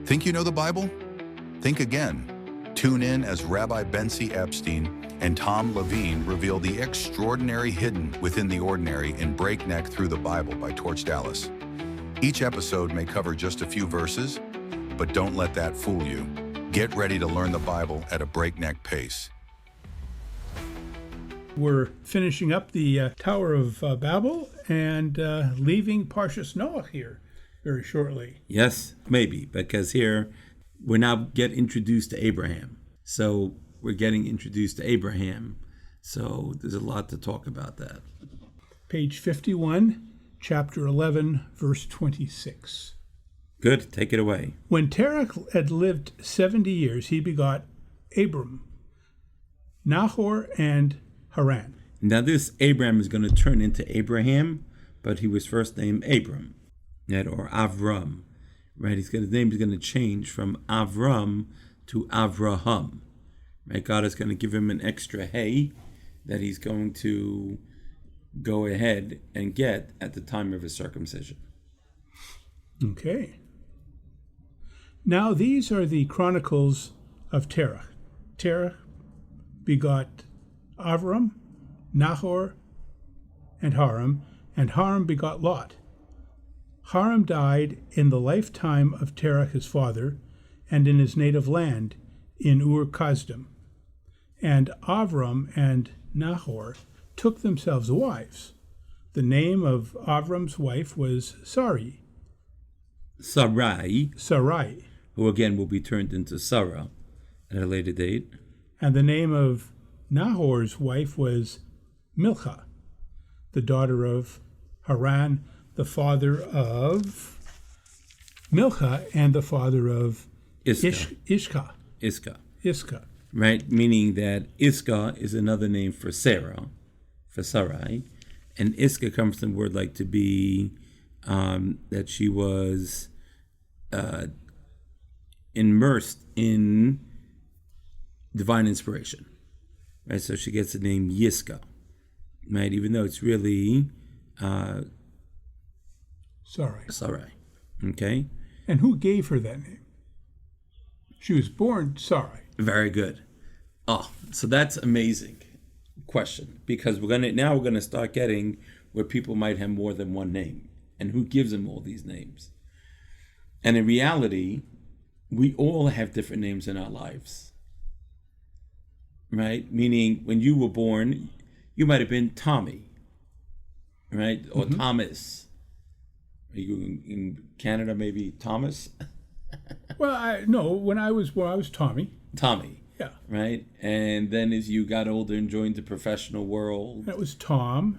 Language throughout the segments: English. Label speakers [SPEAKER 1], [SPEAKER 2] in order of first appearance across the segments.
[SPEAKER 1] Think you know the Bible? Think again. Tune in as Rabbi Bentzi Epstein and Tom Levine reveal the extraordinary hidden within the ordinary in Breakneck Through the Bible by Torch Dallas. Each episode may cover just a few verses, but don't let that fool you. Get ready to learn the Bible at a breakneck pace.
[SPEAKER 2] We're finishing up the Tower of Babel and leaving Parshas Noah here very shortly.
[SPEAKER 3] Yes, maybe, because here we're now get introduced to Abraham. So we're getting introduced to Abraham. So there's a lot to talk about that.
[SPEAKER 2] Page 51, chapter 11, verse 26.
[SPEAKER 3] Good, take it away.
[SPEAKER 2] When Terach had lived 70 years, he begot Abram, Nahor, and Haran.
[SPEAKER 3] Now this Abraham is going to turn into Abraham, but he was first named Abram, right, or Avram, right? His name is going to change from Avram to Avraham, right? God is going to give him an extra hay that he's going to go ahead and get at the time of his circumcision.
[SPEAKER 2] Okay. Now these are the chronicles of Terach. Terach begot Avram, Nahor, and Haran begot Lot. Haran died in the lifetime of Terach his father, and in his native land, in Ur-Kasdim. And Avram and Nahor took themselves wives. The name of Avram's wife was Sarai,
[SPEAKER 3] who again will be turned into Sarah at a later date.
[SPEAKER 2] And the name of Nahor's wife was Milcah, the daughter of Haran, the father of Milcah, and the father of Ishka.
[SPEAKER 3] Right, meaning that Iska is another name for Sarah, for Sarai, and Iska comes from the word like to be, that she was immersed in divine inspiration. Right, so she gets the name Yiska, right? Even though it's really Sarai. Okay.
[SPEAKER 2] And who gave her that name? She was born Sarai.
[SPEAKER 3] Very good. Oh, so that's amazing question, because we're gonna start getting where people might have more than one name, and who gives them all these names. And in reality, we all have different names in our lives. Right? Meaning, when you were born, you might have been Tommy, right? Or Thomas. Are you in Canada, maybe Thomas?
[SPEAKER 2] Well, when I was Tommy.
[SPEAKER 3] Tommy.
[SPEAKER 2] Yeah.
[SPEAKER 3] Right? And then as you got older and joined the professional world,
[SPEAKER 2] it was Tom.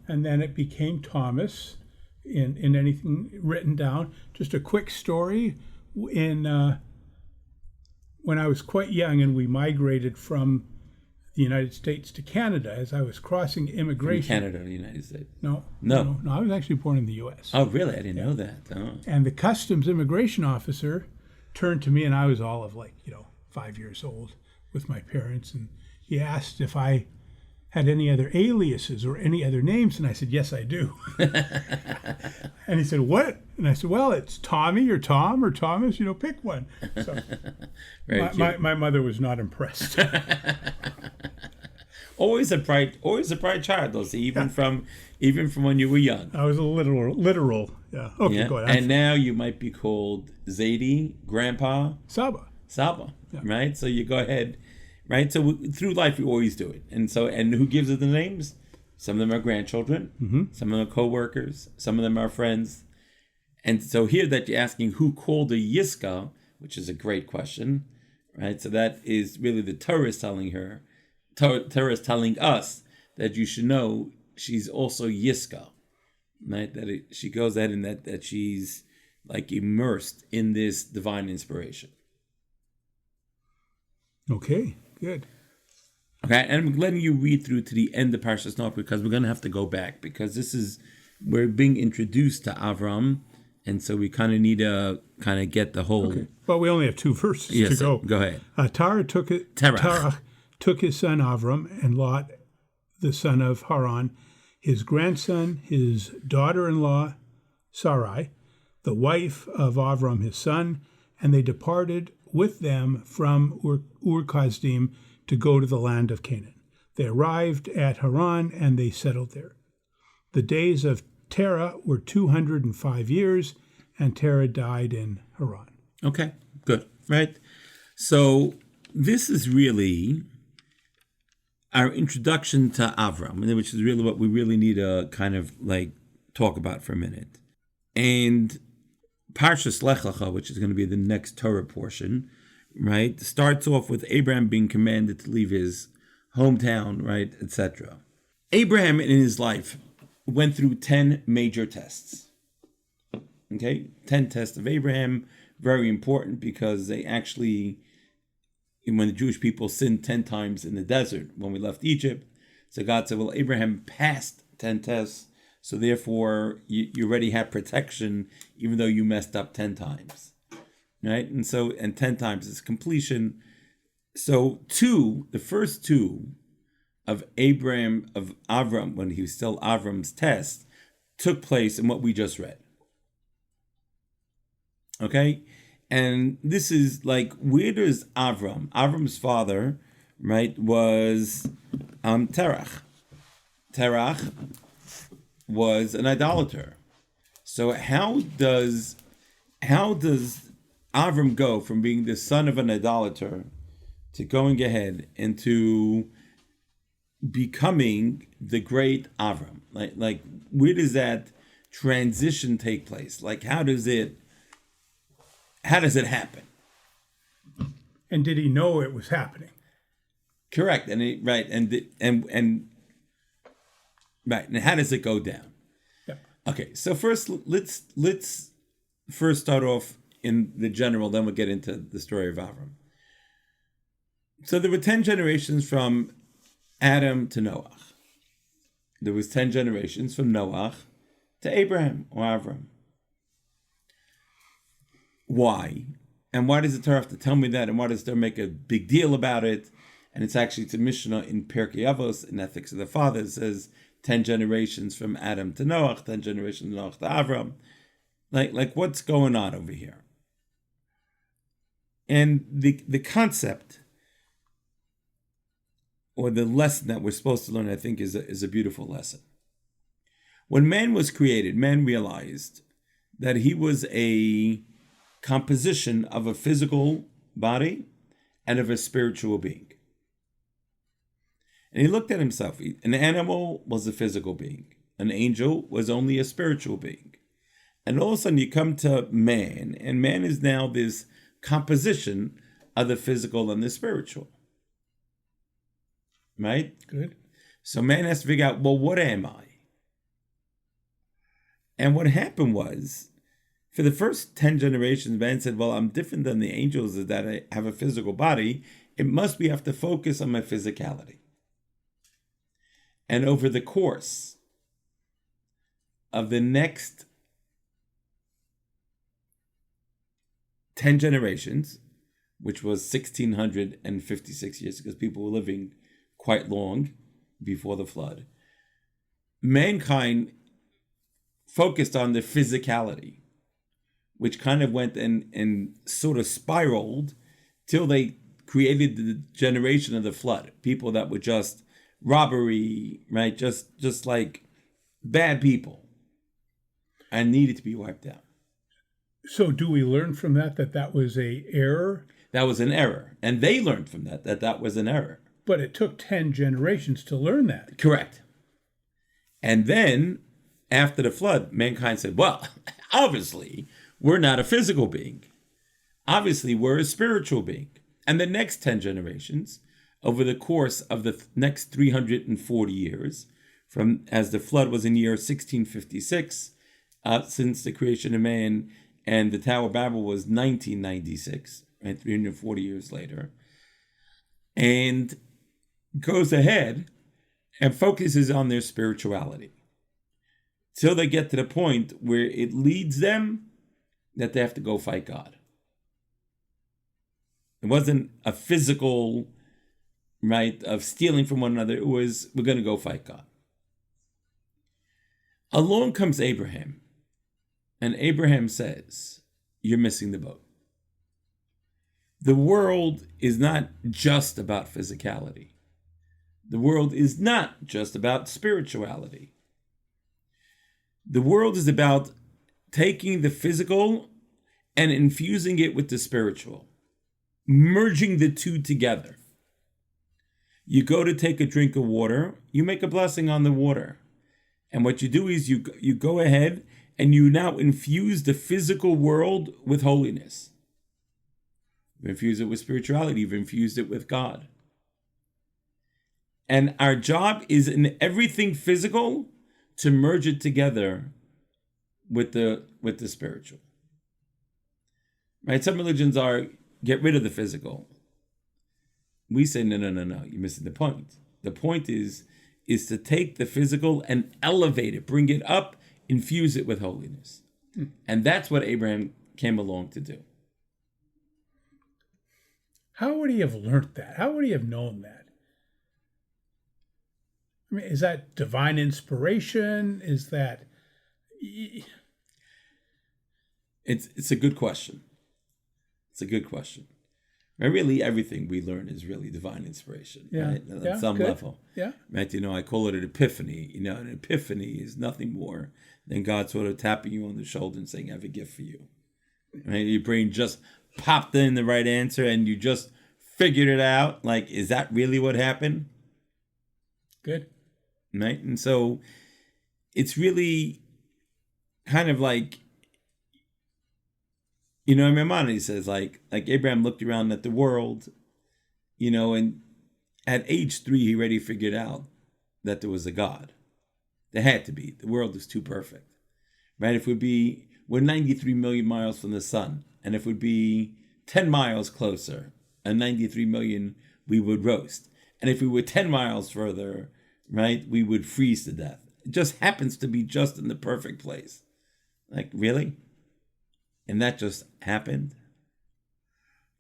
[SPEAKER 2] And then it became Thomas in anything written down. Just a quick story. When I was quite young and we migrated from the United States to Canada, as I was crossing immigration.
[SPEAKER 3] From Canada to the United States?
[SPEAKER 2] No, I was actually born in the U.S.
[SPEAKER 3] Oh, really? I didn't know that. Oh.
[SPEAKER 2] And the customs immigration officer turned to me, and I was all of 5 years old with my parents, and he asked if I had any other aliases or any other names, and I said, yes, I do. And he said, what? And I said, well, it's Tommy or Tom or Thomas, pick one. So my mother was not impressed.
[SPEAKER 3] Always a bright child, though. See, even from when you were young.
[SPEAKER 2] I was a literal. Yeah. Okay,
[SPEAKER 3] yeah.
[SPEAKER 2] go ahead.
[SPEAKER 3] And now you might be called Zadie, Grandpa.
[SPEAKER 2] Saba.
[SPEAKER 3] Yeah. Right? So you go ahead, right? So through life, we always do it. And who gives it the names? Some of them are grandchildren. Some of them are co-workers. Some of them are friends. And so here that you're asking who called her Yiska, which is a great question, right? So that is really the Torah is telling her. Torah is telling us that you should know she's also Yiska, right? That she goes ahead and that she's immersed in this divine inspiration.
[SPEAKER 2] Okay, good.
[SPEAKER 3] Okay, and I'm letting you read through to the end of Parshas Noach because we're going to have to go back because we're being introduced to Avram, and so we kind of need to get the whole. Okay.
[SPEAKER 2] Well, we only have 2 verses to go.
[SPEAKER 3] Go ahead.
[SPEAKER 2] Terach took his son Avram and Lot, the son of Haran, his grandson, his daughter-in-law Sarai, the wife of Avram his son, and they departed with them from Ur-Kasdim to go to the land of Canaan. They arrived at Haran, and they settled there. The days of Terah were 205 years, and Terah died in Haran.
[SPEAKER 3] Okay, good, right? So this is really our introduction to Avram, which is really what we really need to kind of like talk about for a minute. And Parshas Lech Lecha, which is going to be the next Torah portion, right, starts off with Abraham being commanded to leave his hometown, right, etc. Abraham in his life went through 10 major tests. Okay, 10 tests of Abraham, very important because they actually, when the Jewish people sinned 10 times in the desert when we left Egypt, so God said, well, Abraham passed 10 tests, so therefore you already have protection even though you messed up 10 times, right? And 10 times is completion. So the first two of Avram, when he was still Avram's test, took place in what we just read. Okay? And this is like, where does Avram's father, right, was Terach. Terach was an idolater. So how does Avram go from being the son of an idolater to going ahead into becoming the great Avram? Like where does that transition take place? Like how does it happen?
[SPEAKER 2] And did he know it was happening?
[SPEAKER 3] Correct. And and how does it go down?
[SPEAKER 2] Yeah.
[SPEAKER 3] Okay, so first let's first start off in the general, then we'll get into the story of Avram. So there were 10 generations from Adam to Noah. There was 10 generations from Noah to Abraham or Avram. Why? And why does the Torah have to tell me that? And why does the Torah make a big deal about it? And it's actually a Mishnah in Pirkei Avos, in Ethics of the Fathers, says 10 generations from Adam to Noah, 10 generations from Noah to Avram. Like what's going on over here? And the concept or the lesson that we're supposed to learn, I think, is a beautiful lesson. When man was created, man realized that he was a composition of a physical body and of a spiritual being. And he looked at himself. An animal was a physical being. An angel was only a spiritual being. And all of a sudden you come to man, and man is now this composition of the physical and the spiritual. Right?
[SPEAKER 2] Good.
[SPEAKER 3] So man has to figure out, well, what am I? And what happened was, for the first 10 generations, man said, well, I'm different than the angels that I have a physical body. It must be I have to focus on my physicality. And over the course of the next 10 generations, which was 1,656 years, because people were living quite long before the flood, mankind focused on the physicality, which kind of went and sort of spiraled till they created the generation of the flood. People that were just robbery, right? Just like bad people and needed to be wiped out.
[SPEAKER 2] So do we learn from that was a error?
[SPEAKER 3] That was an error. And they learned from that was an error.
[SPEAKER 2] But it took 10 generations to learn that.
[SPEAKER 3] Correct. And then after the flood, mankind said, well, obviously, we're not a physical being. Obviously, we're a spiritual being. And the next 10 generations, over the course of the next 340 years, from as the flood was in year 1656, since the creation of man, and the Tower of Babel was 1996, right, 340 years later, and goes ahead and focuses on their spirituality till they get to the point where it leads them that they have to go fight God. It wasn't a physical, right, of stealing from one another. It was, we're going to go fight God. Along comes Abraham, and Abraham says, you're missing the boat. the world is not just about physicality. The world is not just about spirituality. The world is about taking the physical and infusing it with the spiritual, merging the two together. You go to take a drink of water, you make a blessing on the water. And what you do is you go ahead and you now infuse the physical world with holiness. You've infused it with spirituality, you've infused it with God. And our job is in everything physical to merge it together with the spiritual. Right? Some religions are get rid of the physical. We say no, you're missing the point. The point is to take the physical and elevate it, bring it up, infuse it with holiness. And that's what Abraham came along to do.
[SPEAKER 2] How would he have learned that? How would he have known that? I mean, is that divine inspiration? Is that...
[SPEAKER 3] It's a good question. It's a good question. Really, everything we learn is really divine inspiration, right? At some level.
[SPEAKER 2] Yeah.
[SPEAKER 3] Right? I call it an epiphany. An epiphany is nothing more than God sort of tapping you on the shoulder and saying, I have a gift for you. Right? Your brain just popped in the right answer and you just figured it out. Like, is that really what happened?
[SPEAKER 2] Good.
[SPEAKER 3] Right? And so it's really kind of like, Maimonides says, like Abraham looked around at the world, and at age 3, he already figured out that there was a God. There had to be. The world is too perfect, right? We're 93 million miles from the sun, and if we'd be 10 miles closer, and 93 million, we would roast. And if we were 10 miles further, right, we would freeze to death. It just happens to be just in the perfect place. Like, really? And that just happened.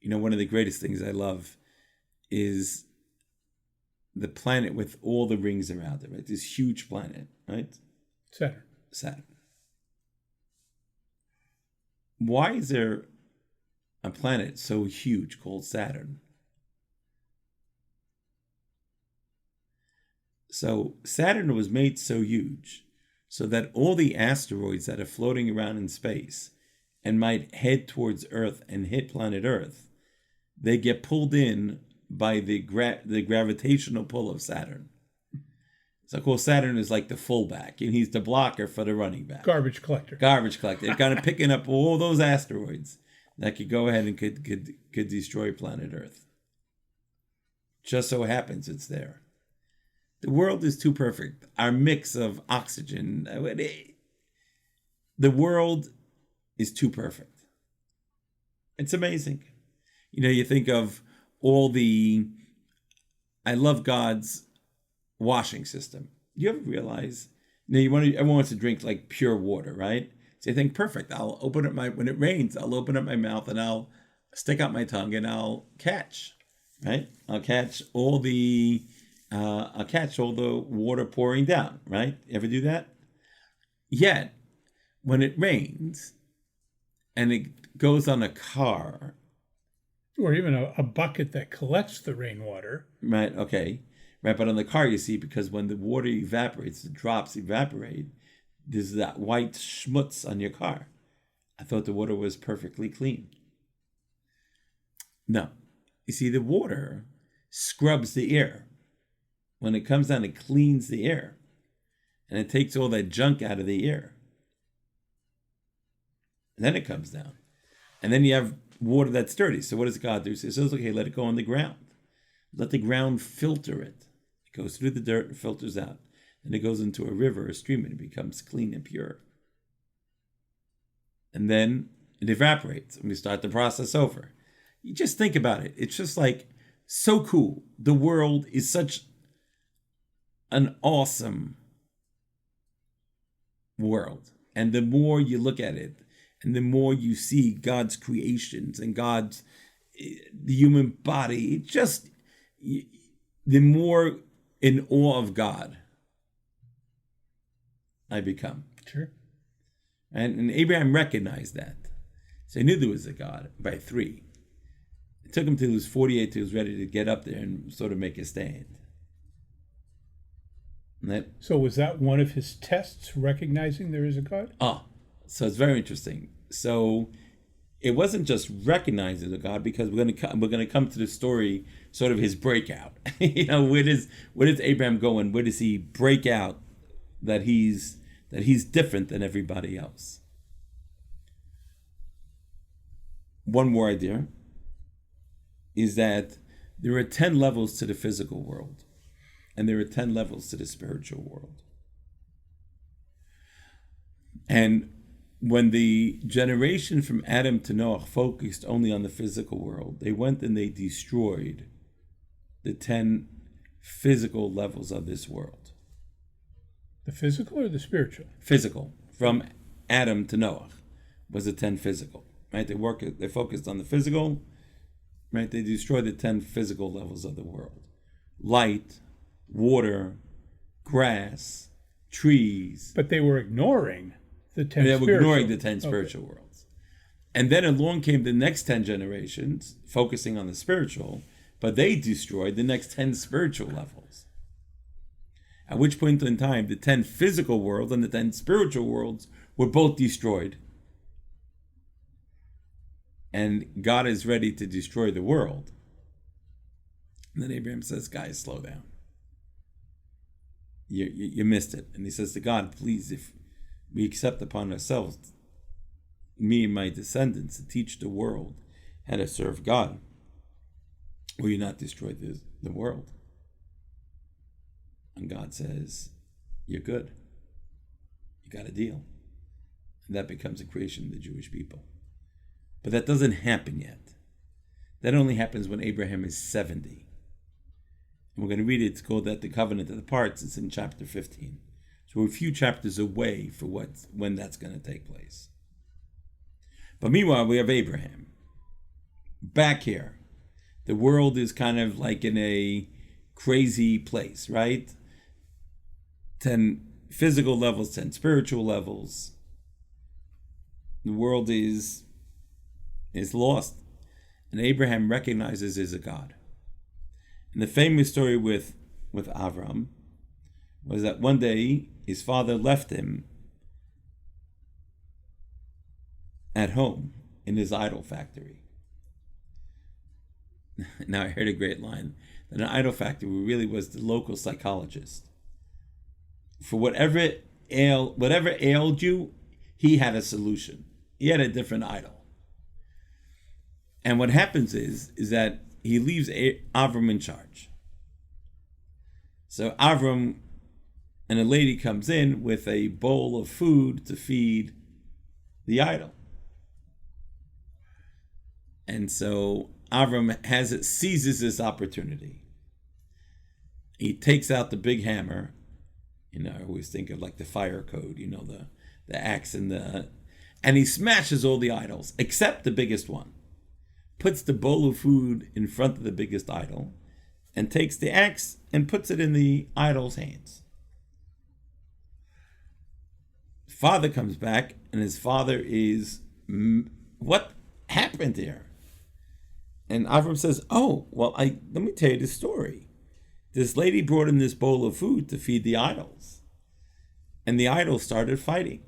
[SPEAKER 3] One of the greatest things I love is the planet with all the rings around it, right? This huge planet, right? Saturn. Why is there a planet so huge called Saturn? So Saturn was made so huge so that all the asteroids that are floating around in space and might head towards Earth and hit planet Earth, they get pulled in by the gravitational pull of Saturn. So, of course, Saturn is like the fullback, and he's the blocker for the running back.
[SPEAKER 2] Garbage collector. They're
[SPEAKER 3] kind of picking up all those asteroids that could go ahead and could destroy planet Earth. Just so happens it's there. The world is too perfect. Our mix of oxygen, the world is too perfect. It's amazing. You think of I love God's washing system. You ever realize, everyone wants to drink like pure water, right? So you think, perfect, I'll open up when it rains, I'll open up my mouth and I'll stick out my tongue and I'll catch, right? I'll catch all the water pouring down, right? Ever do that? Yet, when it rains, and it goes on a car.
[SPEAKER 2] Or even a bucket that collects the rainwater.
[SPEAKER 3] Right, okay. Right, but on the car, you see, because when the water evaporates, the drops evaporate, there's that white schmutz on your car. I thought the water was perfectly clean. No. You see, the water scrubs the air. When it comes down, it cleans the air. And it takes all that junk out of the air. And then it comes down. And then you have water that's dirty. So what does God do? He says, okay, let it go on the ground. Let the ground filter it. It goes through the dirt and filters out. And it goes into a river or a stream and it becomes clean and pure. And then it evaporates and we start the process over. You just think about it. It's just like so cool. The world is such an awesome world. And the more you look at it, and the more you see God's creations and the human body, the more in awe of God I become.
[SPEAKER 2] Sure.
[SPEAKER 3] And Abraham recognized that. So he knew there was a God by 3. It took him till he was 48 till he was ready to get up there and sort of make a stand.
[SPEAKER 2] So was that one of his tests, recognizing there is a God?
[SPEAKER 3] So it's very interesting. So it wasn't just recognizing the God, because we're going to come to the story, sort of his breakout. Where does Abraham go, and where does he break out that he's different than everybody else? One more idea is that there are 10 levels to the physical world, and there are 10 levels to the spiritual world. And when the generation from Adam to Noah focused only on the physical world, they went and they destroyed the 10 physical levels of this world.
[SPEAKER 2] The physical or the spiritual?
[SPEAKER 3] Physical. From Adam to Noah was the 10 physical. Right? They focused on the physical. Right? They destroyed the 10 physical levels of the world. Light, water, grass, trees.
[SPEAKER 2] But they were ignoring the 10
[SPEAKER 3] They were
[SPEAKER 2] spiritual.
[SPEAKER 3] ignoring the 10 spiritual worlds. And then along came the next 10 generations, focusing on the spiritual, but they destroyed the next 10 spiritual levels. At which point in time, the 10 physical worlds and the 10 spiritual worlds were both destroyed. And God is ready to destroy the world. And then Abraham says, guys, slow down. You missed it. And he says to God, please, if we accept upon ourselves, me and my descendants, to teach the world how to serve God, will you not destroy the world? And God says, you're good. You got a deal. And that becomes a creation of the Jewish people. But that doesn't happen yet. That only happens when Abraham is 70. And we're going to read it. It's called that the covenant of the parts. It's in chapter 15. So we're a few chapters away for when that's going to take place. But meanwhile, we have Abraham. Back here. The world is kind of like in a crazy place, right? 10 physical levels, 10 spiritual levels. The world is lost. And Abraham recognizes there's a God. And the famous story with Avram was that one day his father left him at home in his idol factory. Now I heard a great line that an idol factory really was the local psychologist. For whatever ailed you, he had a solution. He had a different idol. And what happens is that he leaves Avram in charge. So Avram and a lady comes in with a bowl of food to feed the idol. And so Avram seizes this opportunity. He takes out the big hammer. I always think of like the fire code, the axe and he smashes all the idols except the biggest one. Puts the bowl of food in front of the biggest idol and takes the axe and puts it in the idol's hands. Father comes back and his father is, what happened here? And Avram says, let me tell you the story. This lady brought in this bowl of food to feed the idols. And the idols started fighting.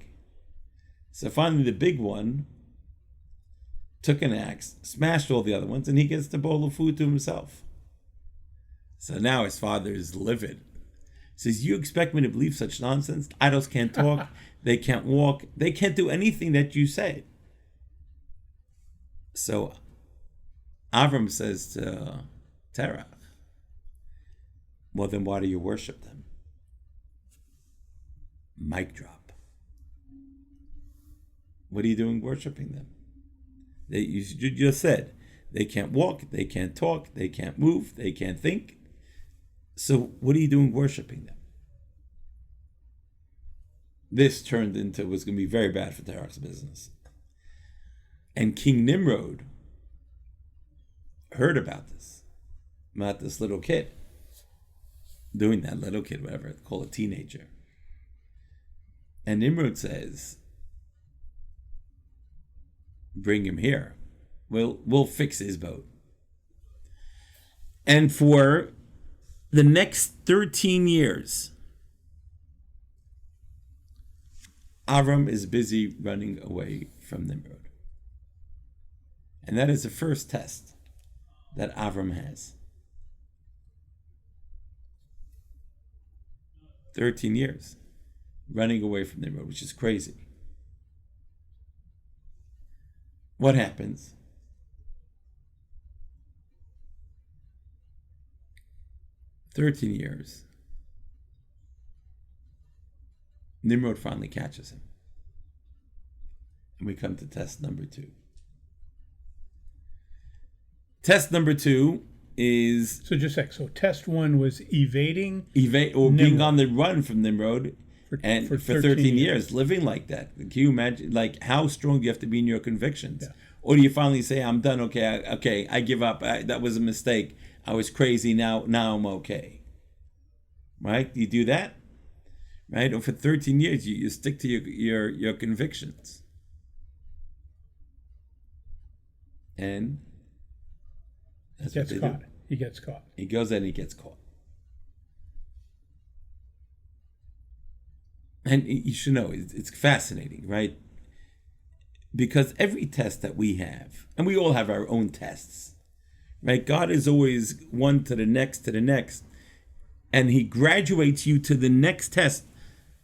[SPEAKER 3] So finally the big one took an axe, smashed all the other ones, and he gets the bowl of food to himself. So now his father is livid. He says, you expect me to believe such nonsense? Idols can't talk, they can't walk, they can't do anything that you say. So Avram says to Terah, well, then why do you worship them? Mic drop. What are you doing worshiping them? You just said they can't walk, they can't talk, they can't move, they can't think. So what are you doing worshiping them? This turned into was going to be very bad for Terach's business. And King Nimrod heard about this little kid doing that, little kid, whatever, call a teenager. And Nimrod says, bring him here. We'll fix his boat. And for the next 13 years, Avram is busy running away from Nimrod. And that is the first test that Avram has. 13 years running away from Nimrod, which is crazy. What happens? "13 years. Nimrod finally catches him. And we come to test number 2. Test number 2 is...
[SPEAKER 2] So just a sec. So test 1 was evading...
[SPEAKER 3] being on the run from Nimrod for 13 years,
[SPEAKER 2] years,
[SPEAKER 3] living like that. Can you imagine, like, how strong do you have to be in your convictions?
[SPEAKER 2] Yeah.
[SPEAKER 3] Or do you finally say, I'm done, okay, I give up, that was a mistake, I was crazy, now I'm okay. Right? You do that? Right? Or for 13 years, you stick to your convictions. And that's what they do.
[SPEAKER 2] He gets caught.
[SPEAKER 3] He goes and he gets caught. And you should know, it's fascinating, right? Because every test that we have, and we all have our own tests, right? God is always one to the next, and he graduates you to the next test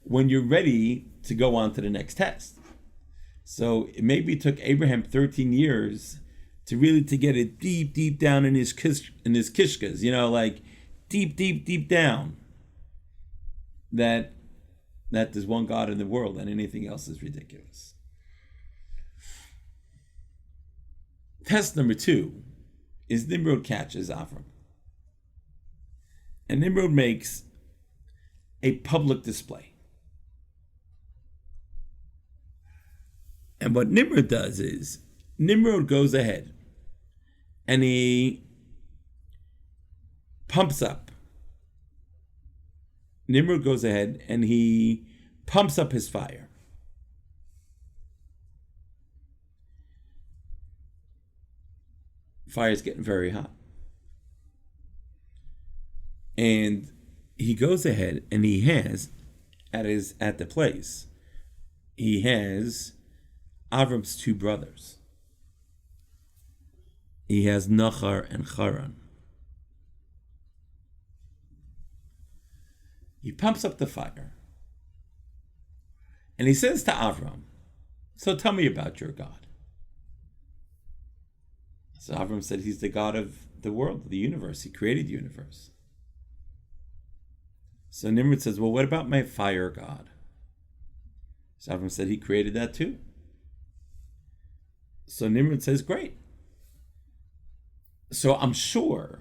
[SPEAKER 3] when you're ready to go on to the next test. So maybe it took Abraham 13 years to get it deep down in his kishkas, like deep down, that there's one God in the world and anything else is ridiculous. Test number 2 is Nimrod catches Avram. And Nimrod makes a public display. And what Nimrod does is, Nimrod goes ahead and he pumps up. Nimrod goes ahead and he pumps up his fire. Fire's getting very hot. And he goes ahead and he has at the place, he has Avram's 2 brothers. He has Nachar and Haran. He pumps up the fire. And he says to Avram, so tell me about your God. So Avram said he's the God of the world, the universe. He created the universe. So Nimrod says, well, what about my fire God? So Avram said he created that too. So Nimrod says, great. So I'm sure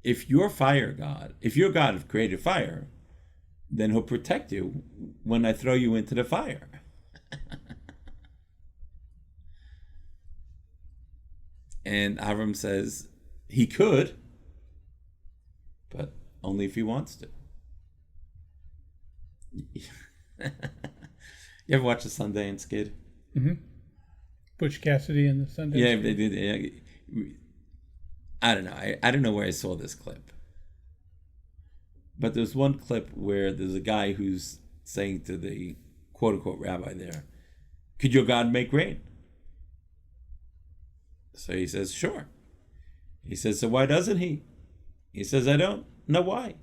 [SPEAKER 3] if your God have created fire, then he'll protect you when I throw you into the fire. And Avram says he could, but only if he wants to. You ever watch the Sundance Kid?
[SPEAKER 2] Mm-hmm. Butch Cassidy and the Sundance Kid?
[SPEAKER 3] Yeah, they did. Yeah. I don't know. I don't know where I saw this clip. But there's one clip where there's a guy who's saying to the quote-unquote rabbi there, could your God make rain? So he says, sure. He says, so why doesn't he? He says, I don't know why.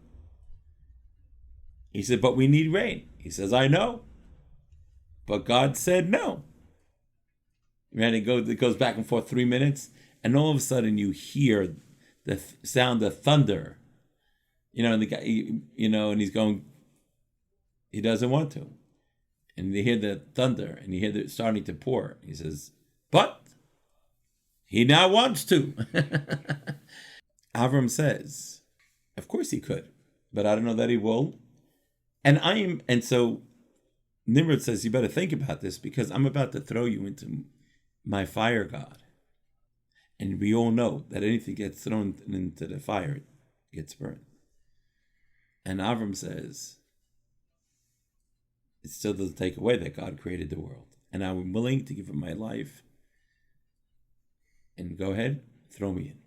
[SPEAKER 3] He said, but we need rain. He says, I know. But God said no. And it goes back and forth 3 minutes, and all of a sudden you hear the sound of thunder. And the guy, and he's going, he doesn't want to. And they hear the thunder, and you hear it starting to pour. He says, but he now wants to. Avram says, of course he could, but I don't know that he will. And so Nimrod says, you better think about this because I'm about to throw you into my fire God. And we all know that anything gets thrown into the fire gets burned. And Avram says, it still doesn't take away that God created the world. And I'm willing to give him my life And go ahead, throw me in.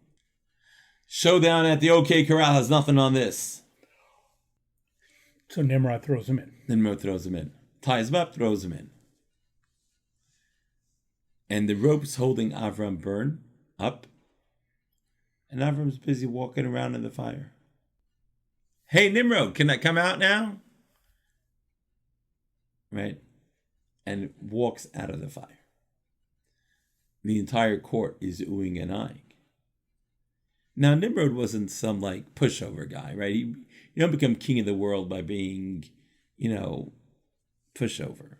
[SPEAKER 3] Showdown at the OK Corral has nothing on this.
[SPEAKER 2] So Nimrod throws him in.
[SPEAKER 3] Nimrod throws him in. Ties him up, throws him in. And the ropes holding Avram burn up. And Avram's busy walking around in the fire. Hey, Nimrod, can I come out now? Right? And walks out of the fire. The entire court is oohing and eyeing. Now, Nimrod wasn't some like pushover guy, right? You don't become king of the world by being, pushover.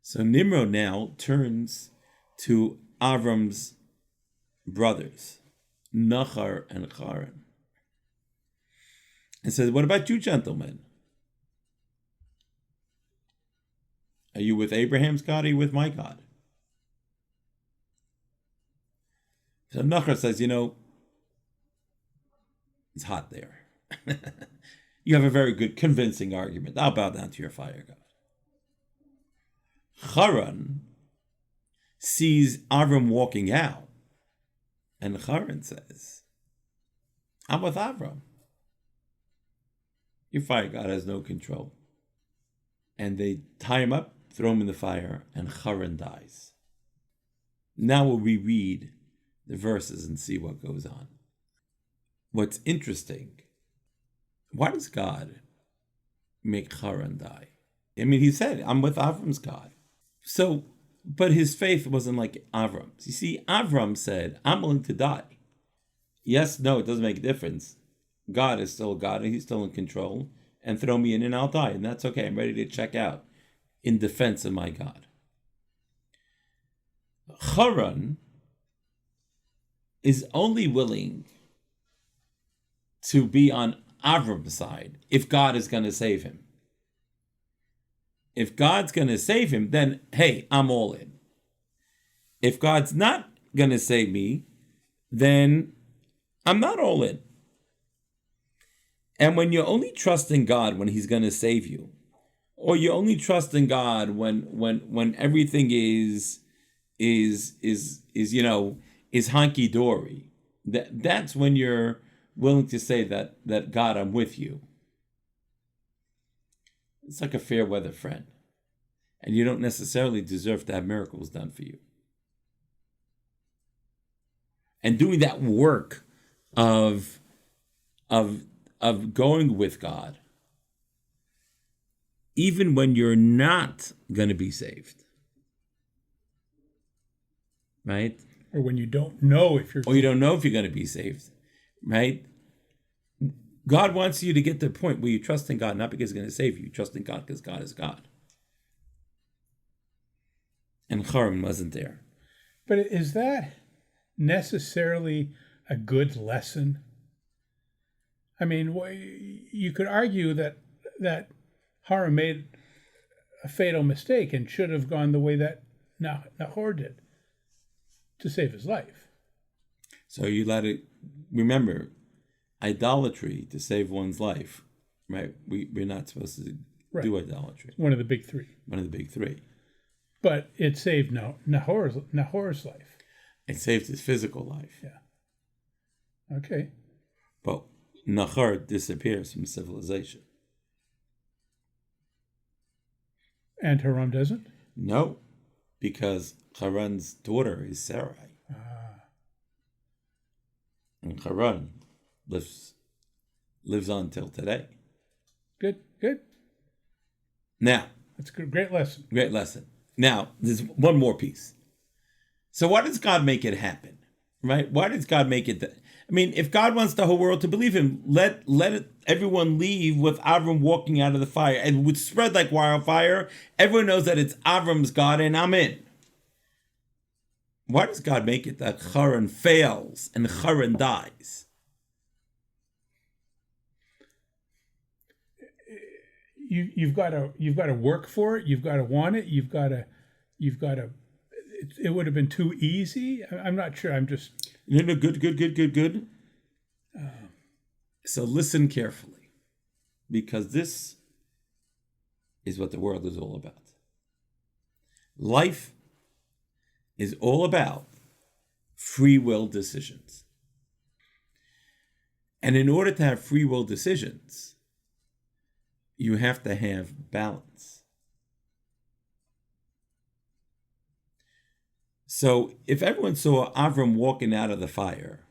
[SPEAKER 3] So Nimrod now turns to Avram's brothers, Nachar and Haran, and says, "What about you, gentlemen? Are you with Abraham's God or are you with my God?" So Nachar says, it's hot there. You have a very good, convincing argument. I'll bow down to your fire God. Haran sees Avram walking out, and Haran says, I'm with Avram. Your fire God has no control. And they tie him up, throw him in the fire, and Haran dies. Now we'll reread the verses and see what goes on. What's interesting, why does God make Haran die? I mean, he said, I'm with Avram's God. So, but his faith wasn't like Avram's. You see, Avram said, I'm willing to die. Yes, no, it doesn't make a difference. God is still God and he's still in control. And throw me in and I'll die. And that's okay. I'm ready to check out in defense of my God. Haran is only willing to be on Avram's side if God is going to save him. If God's going to save him, then, hey, I'm all in. If God's not going to save me, then I'm not all in. And when you only trust in God when he's going to save you, or you only trust in God when everything is hunky-dory, that's when you're willing to say that God, I'm with you. It's like a fair weather friend. And you don't necessarily deserve to have miracles done for you. And doing that work of going with God, even when you're not going to be saved. Right?
[SPEAKER 2] Or when you don't know if you're...
[SPEAKER 3] Or you don't know if you're going to be saved. Right? God wants you to get to the point where you trust in God, not because he's going to save you. You trust in God because God is God. And Haran wasn't there.
[SPEAKER 2] But is that necessarily a good lesson? I mean, you could argue that Haran made a fatal mistake and should have gone the way that Nahor did to save his life.
[SPEAKER 3] So you let it... Remember, idolatry to save one's life, right? We're not supposed to do idolatry.
[SPEAKER 2] One of the big three.
[SPEAKER 3] One of the big three.
[SPEAKER 2] But it saved Nahor's life.
[SPEAKER 3] It saved his physical life.
[SPEAKER 2] Yeah. Okay.
[SPEAKER 3] But Nahor disappears from civilization.
[SPEAKER 2] And Haran doesn't?
[SPEAKER 3] No, because Haran's daughter is Sarai. And Haran lives on till today.
[SPEAKER 2] Good.
[SPEAKER 3] Now.
[SPEAKER 2] That's a great lesson.
[SPEAKER 3] Great lesson. Now, there's one more piece. So why does God make it happen? Right? Why does God make it... I mean, if God wants the whole world to believe him, let everyone leave with Avram walking out of the fire. And it would spread like wildfire. Everyone knows that it's Avram's God and I'm in. Why does God make it that Haran fails and Haran dies?
[SPEAKER 2] You've got to work for it. You've got to want it. You've got to. It would have been too easy. I'm not sure. I'm just.
[SPEAKER 3] No, good. So listen carefully, because this is what the world is all about. Life is all about free will decisions. And in order to have free will decisions, you have to have balance. So if everyone saw Avram walking out of the fire,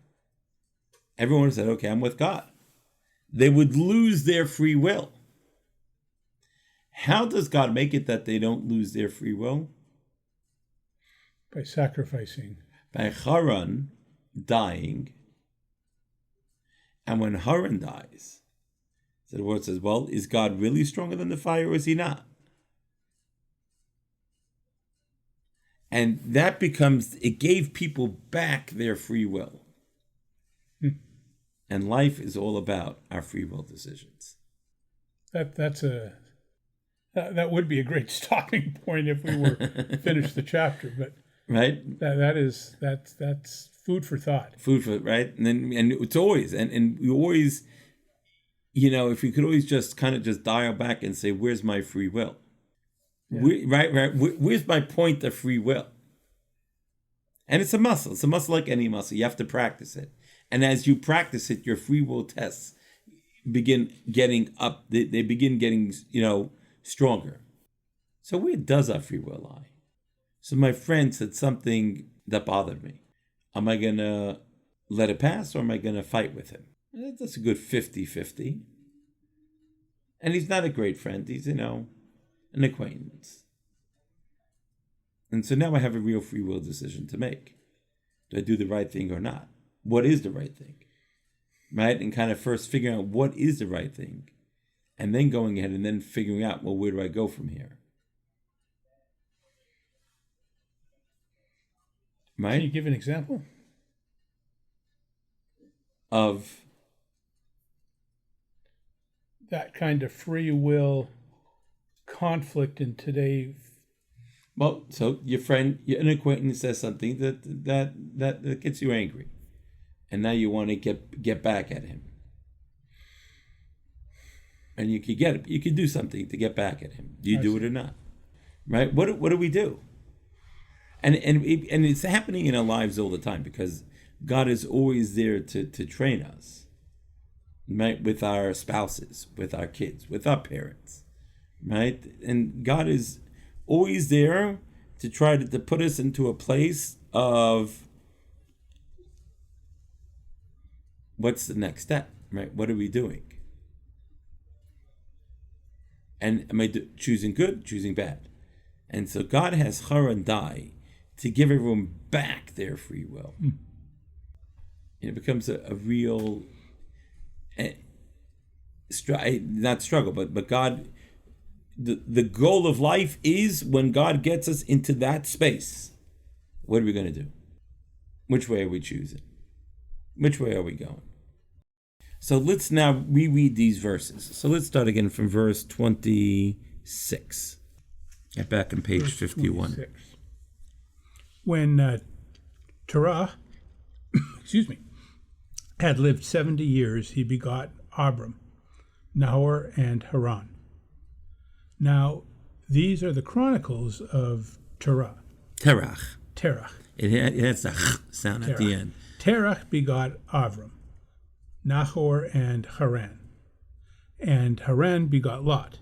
[SPEAKER 3] everyone said, okay, I'm with God. They would lose their free will. How does God make it that they don't lose their free will?
[SPEAKER 2] By sacrificing.
[SPEAKER 3] By Haran dying. And when Haran dies, so the word says, well, is God really stronger than the fire or is he not? And that becomes, it gave people back their free will. And life is all about our free will decisions.
[SPEAKER 2] That would be a great stopping point if we were finished the chapter, but
[SPEAKER 3] right,
[SPEAKER 2] that's food for thought.
[SPEAKER 3] Food for right, and it's always and we always, if we could always just kind of just dial back and say, where's my free will? Yeah. Where's my point of free will? And it's a muscle. It's a muscle like any muscle. You have to practice it, and as you practice it, your free will tests begin getting up. They begin getting stronger. So where does our free will lie? So my friend said something that bothered me. Am I going to let it pass or am I going to fight with him? That's a good 50-50. And he's not a great friend. He's, an acquaintance. And so now I have a real free will decision to make. Do I do the right thing or not? What is the right thing? Right? And kind of first figuring out what is the right thing. And then going ahead and then figuring out, well, where do I go from here? Right?
[SPEAKER 2] Can you give an example?
[SPEAKER 3] Of
[SPEAKER 2] that kind of free will conflict in today.
[SPEAKER 3] Well, so your friend, an acquaintance says something that gets you angry. And now you want to get back at him. And you could do something to get back at him. Do you do it or not? Right? What do we do? And it's happening in our lives all the time because God is always there to train us. Right? With our spouses, with our kids, with our parents. Right? And God is always there to try to put us into a place of what's the next step? Right? What are we doing? And am I choosing good, choosing bad? And so God has Haran die to give everyone back their free will. And it becomes a real, not struggle, but God, the goal of life is when God gets us into that space, what are we going to do? Which way are we choosing? Which way are we going? So let's now reread these verses. So let's start again from verse 26. Get back on page 51.
[SPEAKER 2] 26. When Terah, had lived 70 years, he begot Abram, Nahor, and Haran. Now, these are the chronicles of Terah.
[SPEAKER 3] Terach.
[SPEAKER 2] It
[SPEAKER 3] has a sound at the end.
[SPEAKER 2] Terah begot Avram, Nahor, and Haran. And Haran begot Lot.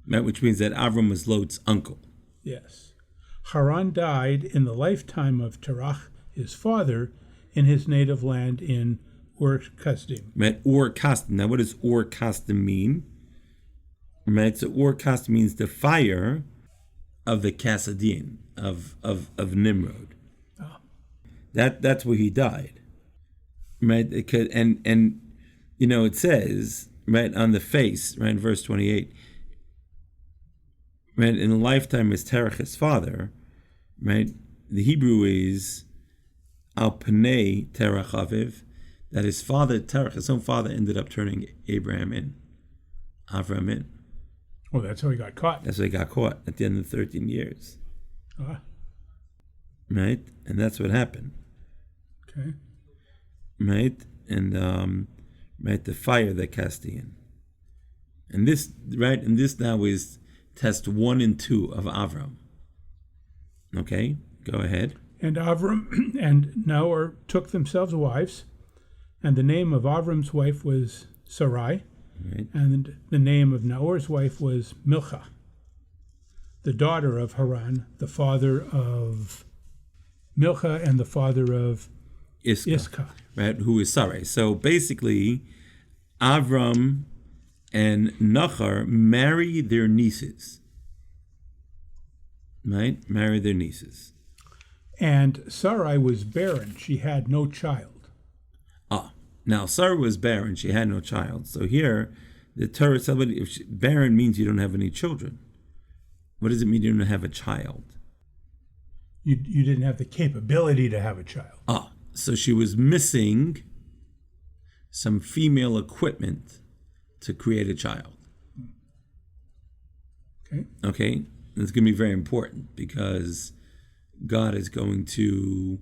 [SPEAKER 3] Which means that Avram was Lot's uncle.
[SPEAKER 2] Yes. Haran died in the lifetime of Terah, his father, in his native land in Ur-Kasdim.
[SPEAKER 3] Right, Ur-Kasdim. Now, what does Ur-Kasdim mean? Right, so Ur-Kasdim means the fire of the Kasdim, of Nimrod. Oh. That's where he died. Right, and it says, right, on the face, right, in verse 28, right, in the lifetime of Terach, his father, right, the Hebrew is al panei Terach aviv, that his father, Terach, his own father, ended up turning Avram in.
[SPEAKER 2] Oh, that's how he got caught.
[SPEAKER 3] That's how he got caught at the end of 13 years.
[SPEAKER 2] Ah.
[SPEAKER 3] Right? And that's what happened.
[SPEAKER 2] Okay.
[SPEAKER 3] Right? And right, the fire that cast in. And this, right, and this now is test 1 and 2 of Avram. Okay, go ahead.
[SPEAKER 2] And Avram and Nahor took themselves wives, and the name of Avram's wife was Sarai,
[SPEAKER 3] Right.
[SPEAKER 2] and the name of Nahor's wife was Milcah, the daughter of Haran, the father of Milcah and the father of Iscah.
[SPEAKER 3] Right, who is Sarai. So basically, Avram and Nahor marry their nieces. Right? Marry their nieces.
[SPEAKER 2] And Sarai was barren. She had no child.
[SPEAKER 3] Now Sarai was barren. She had no child. So here, the Torah said, barren means you don't have any children. What does it mean you don't have a child?
[SPEAKER 2] You didn't have the capability to have a child.
[SPEAKER 3] So she was missing some female equipment to create a child. Okay? It's going to be very important because God is going to,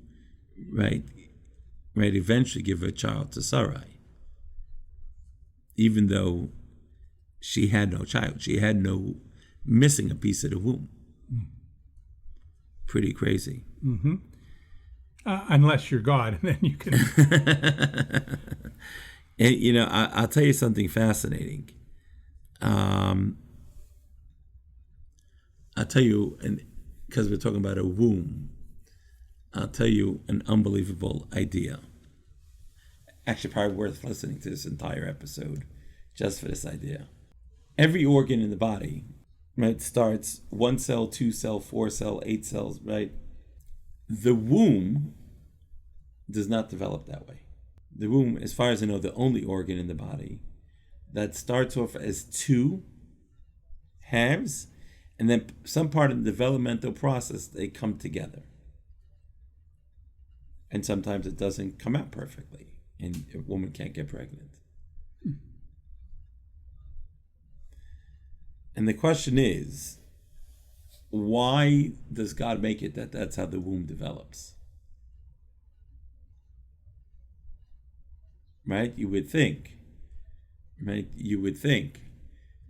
[SPEAKER 3] eventually give a child to Sarai. Even though she had no child. She had missing a piece of the womb. Pretty crazy.
[SPEAKER 2] Mm-hmm. Unless you're God, and then you can...
[SPEAKER 3] And, I'll tell you something fascinating. I'll tell you, because we're talking about a womb, I'll tell you an unbelievable idea. Actually, probably worth listening to this entire episode just for this idea. Every organ in the body, starts 1 cell, 2 cell, 4 cell, 8 cells, right? The womb does not develop that way. The womb, as far as I know, the only organ in the body that starts off as 2 halves, and then some part of the developmental process, they come together. And sometimes it doesn't come out perfectly, and a woman can't get pregnant. And the question is, why does God make it that that's how the womb develops? Right? You would think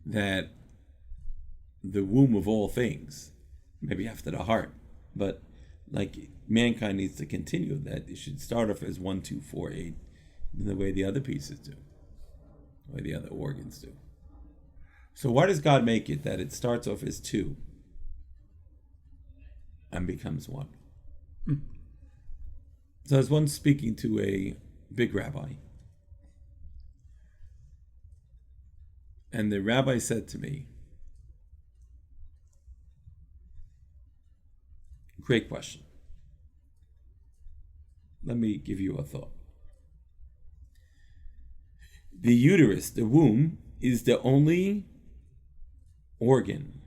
[SPEAKER 3] that the womb of all things, maybe after the heart, but mankind needs to continue that. It should start off as 1, 2, 4, 8, the way the other pieces do, the way the other organs do. So why does God make it that it starts off as 2 and becomes 1? So I was once speaking to a big rabbi, and the rabbi said to me, great question. Let me give you a thought. The uterus, the womb, is the only organ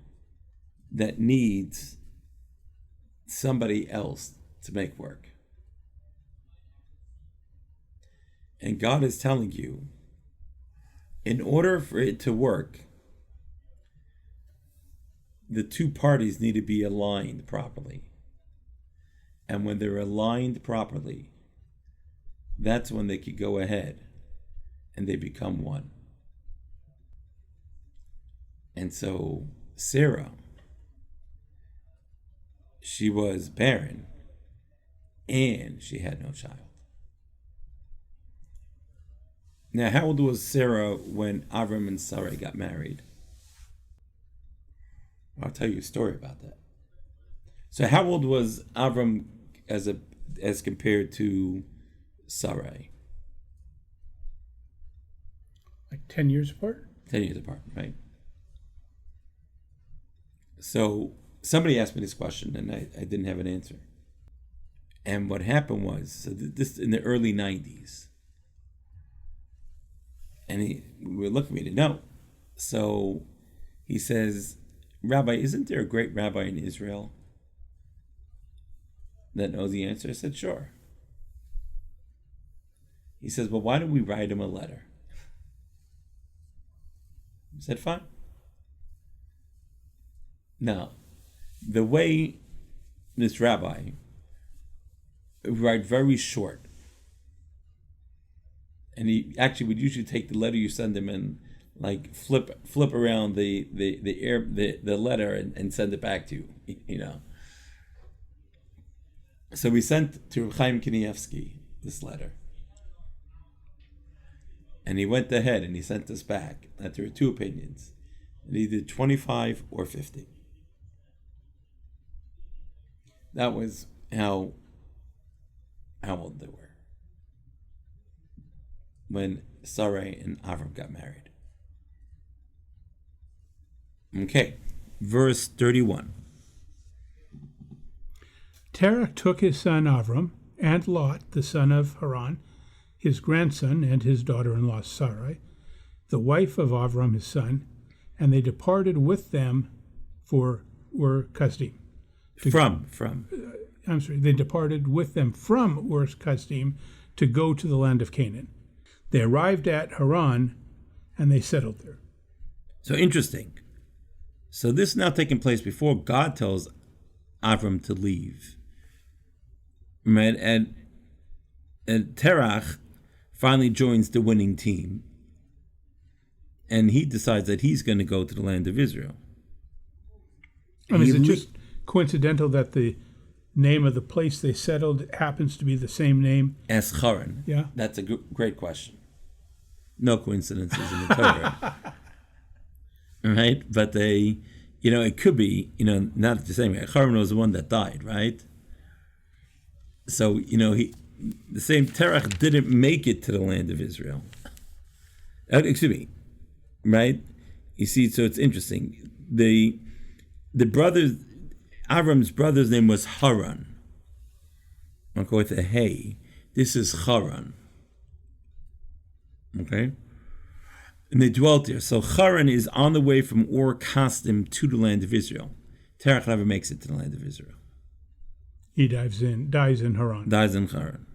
[SPEAKER 3] that needs somebody else to make work. And God is telling you, in order for it to work, the 2 parties need to be aligned properly. And when they're aligned properly, that's when they could go ahead and they become 1. And so Sarah, she was barren and she had no child. Now, how old was Sarah when Avram and Sarai got married? I'll tell you a story about that. So how old was Avram as compared to Sarai?
[SPEAKER 2] 10 years apart?
[SPEAKER 3] 10 years apart, right? So somebody asked me this question and I didn't have an answer. And what happened was, so this in the early 90s, and we were looking at me to know. So he says, Rabbi, isn't there a great rabbi in Israel that knows the answer? I said, sure. He says, well, why don't we write him a letter? I said, fine. Now, the way this rabbi would write very short, and he actually would usually take the letter you send him and flip around the letter and send it back to you, So we sent to Chaim Kanievsky this letter. And he went ahead and he sent us back that there were two opinions. Either 25 or 50. That was how old they were when Sarai and Avram got married. Okay, verse 31.
[SPEAKER 2] Terach took his son Avram and Lot, the son of Haran, his grandson and his daughter-in-law Sarai, the wife of Avram his son, and they departed with them for Ur-Kasdim. They departed with them from Ur-Kasdim to go to the land of Canaan. They arrived at Haran, and they settled there.
[SPEAKER 3] So interesting. So this is now taking place before God tells Avram to leave. Right? And Terach finally joins the winning team. And he decides that he's going to go to the land of Israel.
[SPEAKER 2] Is it just coincidental that the name of the place they settled happens to be the same name
[SPEAKER 3] as Haran?
[SPEAKER 2] Yeah.
[SPEAKER 3] That's a great question. No coincidences in the Torah. Right? But they, it could be, not the same way. Haran was the one that died, right? So, the same Terach didn't make it to the land of Israel. Excuse me. Right? You see, so it's interesting. The brothers, Avram's brother's name was Haran. I'll go with a hey. This is Haran. Okay? And they dwelt there. So Haran is on the way from Ur-Kasdim to the land of Israel. Terach never makes it to the land of Israel.
[SPEAKER 2] He dies in Haran.
[SPEAKER 3] Dies in Haran.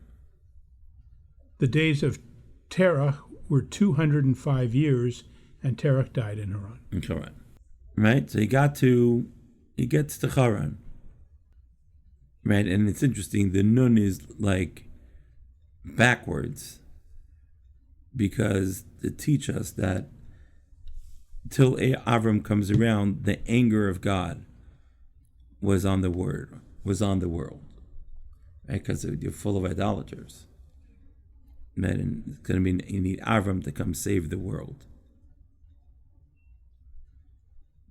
[SPEAKER 2] The days of Terach were 205 years, and Terach died in Haran.
[SPEAKER 3] In Haran. Right? So he gets to Haran. Right? And it's interesting, the nun is like backwards, because to teach us that till Avram comes around, the anger of God was on the world, right? Because you're full of idolaters. Right? And it's going to be, you need Avram to come save the world.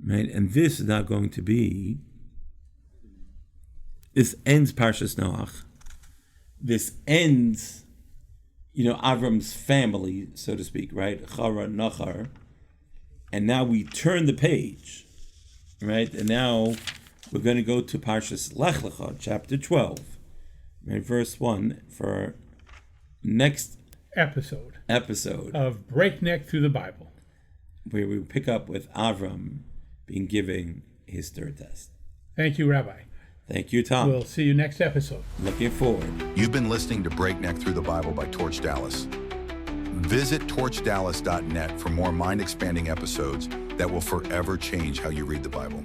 [SPEAKER 3] Right? And this is not going to be, this ends Parshas Noach. This ends, Avram's family, so to speak, right? Haran, Nachar. And now we turn the page, right? And now we're going to go to Parshas Lech Lecha, chapter 12, right? Verse 1, for our next episode
[SPEAKER 2] of Breakneck Through the Bible,
[SPEAKER 3] where we pick up with Avram being given his third test.
[SPEAKER 2] Thank you, Rabbi.
[SPEAKER 3] Thank you, Tom.
[SPEAKER 2] We'll see you next episode.
[SPEAKER 3] Looking forward.
[SPEAKER 1] You've been listening to Breakneck Through the Bible by Torch Dallas. Visit torchdallas.net for more mind-expanding episodes that will forever change how you read the Bible.